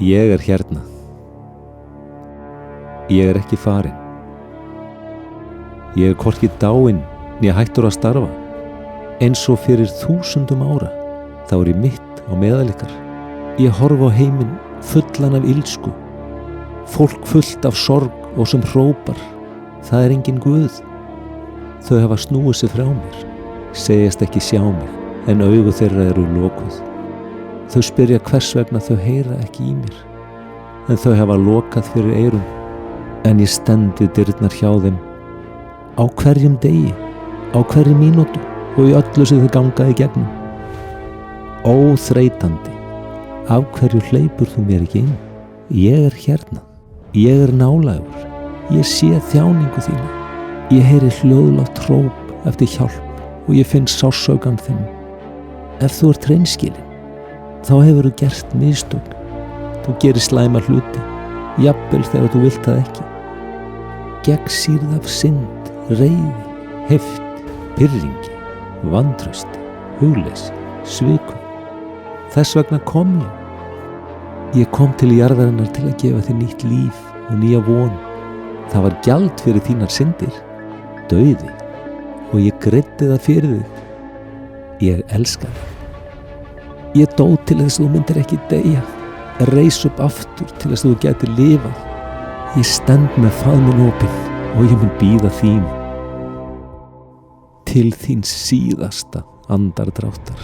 Ég er hérna. Ég er ekki farinn. Ég er hvorki dáinn né hættur að starfa. Eins og fyrir 1000 ára, þá er ég mitt á meðal ykkar. Ég horfi á heiminn fullan af illsku. Fólk fullt af sorg og sem hrópar, það er enginn Guð. Þau hafa snúið sig frá mér, segjast ekki sjá mig, en augu þeirra eru lokuð. Þau spyrja hvers vegna þau heyra ekki í mér, en þau hafa lokað fyrir eyrum. En ég stend við dyrnar hjá þeim, á hverjum degi, á hverri mínútu og í öllu sem þau ganga í gegnum. Óþreytandi, af hverju hleypur þú mér ekki inn? Ég er hérna, ég er nálægur, ég sé þjáningu þína. Ég heyri hljóðlátt hróp eftir hjálp og ég finn sársaukann þinn. Ef þú ert hreinskilinn, þá hefurðu gert mistök. Þú gerir slæma hluti, jafnvel þegar þú vilt það ekki. Gegnsýrð af synd, reiði, heift, pirringi, vantrausti, hugleysi, svikum. Þess vegna kom ég. Ég kom til jarðarinnar til að gefa þér nýtt líf og nýja von. Það var gjald fyrir þínar syndir, dauði, og ég greiddi það fyrir þig. Ég elska þig. Ég dó til þess að þú myndir ekki deyja, reis upp aftur til þess að þú gætir lifað. Ég stend með faðminn opinn og ég mun bíða þín til þín síðasta andardráttar.